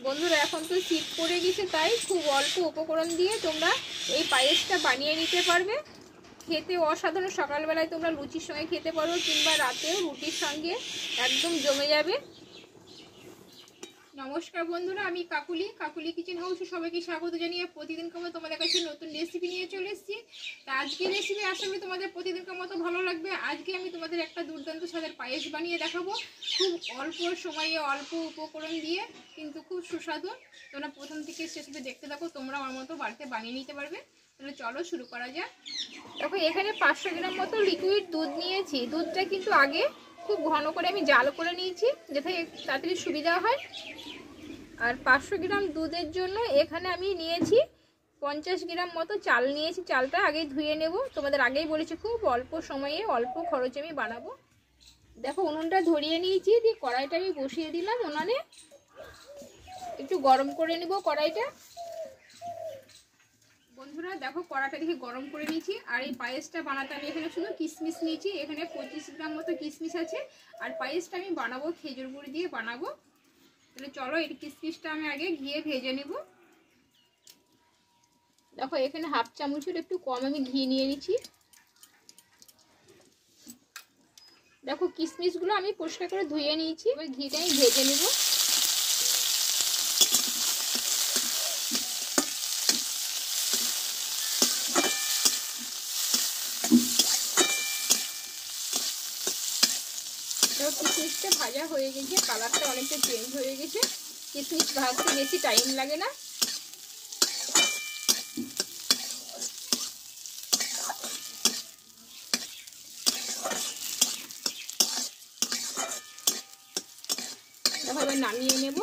বন্ধুরা এখন তো শীত পড়ে গেছে, তাই খুব অল্প উপকরণ দিয়ে তোমরা এই পায়েসটা বানিয়ে নিতে পারবে। খেতে অসাধারণ, সকালবেলায় তোমরা লুচির সঙ্গে খেতে পারো কিংবা রাতেও রুটির সঙ্গে একদম জমে যাবে। নমস্কার বন্ধুরা, আমি কাকুলি কিচেন হাউসে সবাইকে স্বাগত জানিয়ে প্রতিদিনকার মতো তোমাদের কাছে নতুন রেসিপি নিয়ে চলে এসেছি। তা আজকের রেসিপি আশা করি তোমাদের প্রতিদিনকার মতো ভালো লাগবে। আজকে আমি তোমাদের একটা দুর্দান্ত স্বাদের পায়েস বানিয়ে দেখাবো, খুব অল্প সময়ে অল্প উপকরণ দিয়ে, কিন্তু খুব সুস্বাদু। তোমরা প্রথম থেকে শেষ অবধি দেখতে থাকো, তোমরা আমার মতো বাড়িতে বানিয়ে নিতে পারবে। তাহলে চলো শুরু করা যাক। দেখো এখানে 500 গ্রাম মতো লিকুইড দুধ নিয়েছি। দুধটা কিন্তু আগে খুব ঘন করে আমি জাল করে নিয়েছি, যাতে তাড়াতাড়ি সুবিধা হয়। আর 500 গ্রাম দুধের জন্য এখানে আমি নিয়েছি 50 গ্রাম মতো চাল নিয়েছি। চালটা আগে ধুয়ে নেব, তোমাদের আগেই বলেছি খুব অল্প সময়ে অল্প খরচে আমি বানাবো। দেখো উনুনটা ধরিয়ে নিয়েছি, দিয়ে কড়াইটা আমি বসিয়ে দিলাম উনানে। একটু গরম করে নেব কড়াইটা। বন্ধুরা দেখো কড়াটা দেখে গরম করে নিয়েছি। আর এই পায়েসটা বানাতে আমি এখানে শুধু কিশমিশ নিয়েছি, এখানে 25 গ্রাম মতো কিশমিশ আছে। আর পায়েসটা আমি বানাবো খেজুর গুড় দিয়ে বানাবো। তাহলে চলো এই কিশমিশটা আমি আগে ঘিয়ে ভেজে নেব। দেখো এখানে হাফ চামচের একটু কম আমি ঘি নিয়ে নিচ্ছি। দেখো কিশমিশগুলো আমি পরিষ্কার করে ধুয়ে নিয়েছি, এবার ঘিটা আমি ভেজে নেব। কিশমিশটা ভাজা হয়ে গেছে, কালারটা অনেকটা চেঞ্জ হয়ে গেছে। কিশমিশ ভাজতে বেশি টাইম লাগে না। এভাবে নামিয়ে নেব।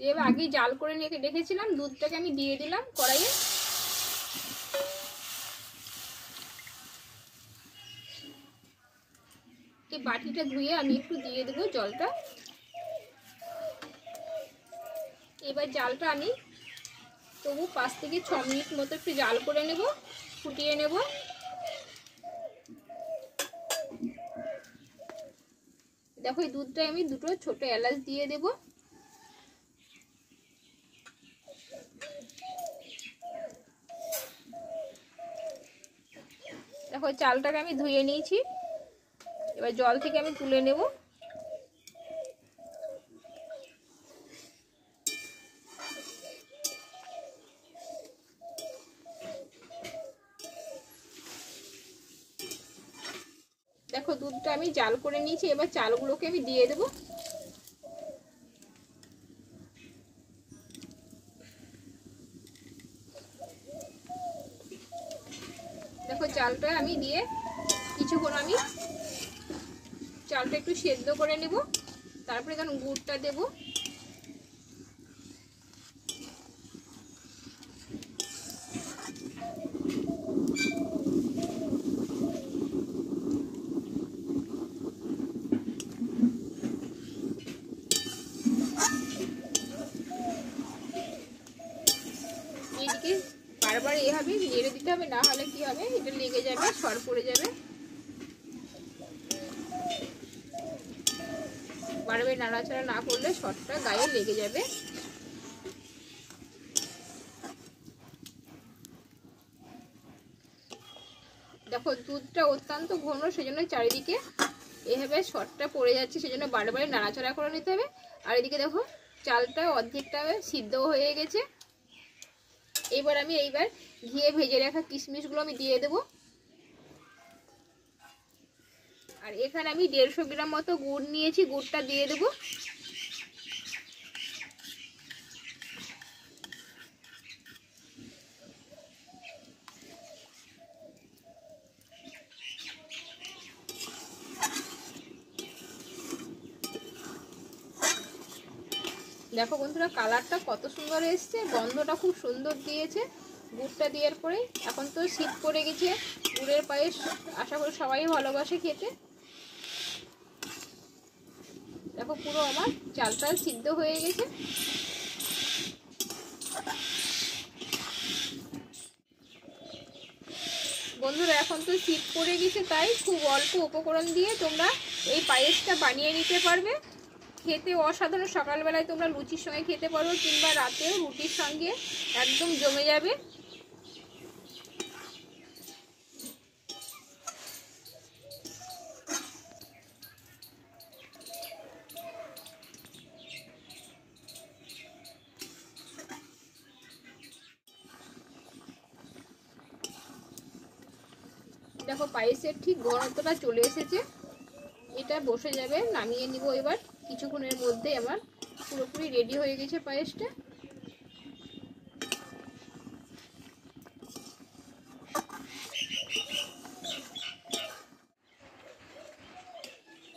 এবার আগে জাল করে রেখেছিলাম দুধটাকে আমি দিয়ে দিলাম কড়াইয়ে। বাটিটা ধুয়ে আমি একটু দিয়ে দেবো জলটা। এবার জালটা আমি তবু 5 থেকে 6 মিনিট মতো একটু জাল করে নেব, ফুটিয়ে নেব। দেখো এই দুধটায় আমি দুটো ছোট এলাচ দিয়ে দেব। দেখো চালটাকে আমি ধুয়ে নিয়েছি, এবার জল থেকে আমি তুলে নেব। দেখো দুধটা আমি জাল করে নিয়েছি, এবার চালগুলোকে আমি দিয়ে দেব। দেখো চালটা আমি দিয়ে কিছুক্ষণ আমি চালটা একটু সেদ্ধ করে নেব। তারপরে এখন গুড়টা দেব। এদিকে বারবার এভাবে নেড়ে দিতে হবে, না হলে কি হবে, এটা লেগে যাবে, সর পড়ে যাবে। বারবার নাড়াচাড়া না করলে সরটা গায়ে লেগে যাবে। দেখো দুধটা অত্যন্ত ঘন, সেজন্য চারিদিকে এভাবে সরটা পড়ে যাচ্ছে, সেজন্য বারবার নাড়াচাড়া করে নিতে হবে। আর এদিকে দেখো চালটা অর্ধেকটা সিদ্ধ হয়ে গেছে। এবার আমি ঘিয়ে ভেজে রাখা কিশমিশগুলো আমি দিয়ে দেব। আর এখানে আমি 150 গ্রাম মতো গুড় নিয়েছি, গুড়টা দিয়ে দেব। দেখো বন্ধুরা কালারটা কত সুন্দর এসছে, গন্ধটা খুব সুন্দর দিয়েছে গুড়টা দেওয়ার পরে। এখন তো শীত পড়ে গেছে, গুড়ের পায়েস আশা করি সবাই ভালোবাসে খেতে। দেখো পুরো আমার চালটা সিদ্ধ হয়ে গেছে। বন্ধুরা এখন তো শীত পড়ে গেছে, তাই খুব অল্প উপকরণ দিয়ে তোমরা এই পায়েসটা বানিয়ে নিতে পারবে। খেতে অসাধারণ, সকালবেলায় তোমরা লুচির সঙ্গে খেতে পারো কিংবা রাতেও রুটির সঙ্গে একদম জমে যাবে। দেখো পায়েসের ঠিক ঘনত্বটা চলে এসেছে, এটা বসে যাবে, নামিয়ে নিব এবার। কিছুক্ষণের মধ্যে আমার পুরোপুরি রেডি হয়ে গেছে পায়েসটা।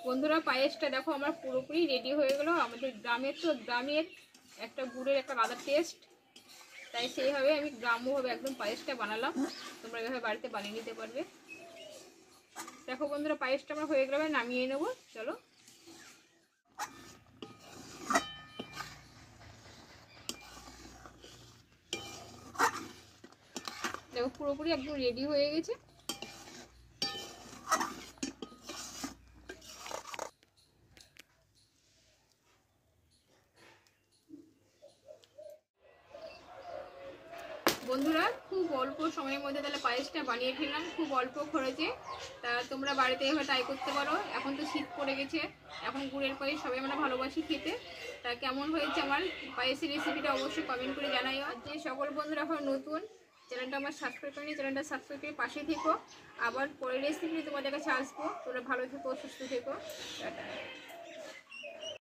বন্ধুরা পায়েসটা দেখো আমার পুরোপুরি রেডি হয়ে গেল। আমাদের গ্রামের একটা গুড়ের একটা আলাদা টেস্ট, তাই সেইভাবে আমি গ্রাম্যভাবে একদম পায়েসটা বানালাম। তোমরা এভাবে বাড়িতে বানিয়ে নিতে পারবে। দেখো বন্ধুরা পায়েসটা আমার হয়ে গেলে নামিয়ে নেব। চলো, দেখো পুরোপুরি একদম রেডি হয়ে গেছে। বন্ধুরা খুব অল্প সময়ের মধ্যে তাহলে পায়েসটা বানিয়ে ফেললাম, খুব অল্প খরচে। তা তোমরা বাড়িতে এভাবে ট্রাই করতে পারো। এখন তো শীত পড়ে গেছে, এখন গুড়ের পায়েস সবাই আমরা ভালোবাসি খেতে। তা কেমন হয়েছে আমার পায়েসের রেসিপিটা অবশ্যই কমেন্ট করে জানাই। আর যে সকল বন্ধুরা এখন নতুন চ্যানেলটা আমার সাবস্ক্রাইব করেনি, চ্যানেলটা সাবস্ক্রাইব করে পাশে থেকো। আবার পরের রেসিপি তোমাদের কাছে আসবো। তোমরা ভালো থেকো, সুস্থ থেকো, টাটা।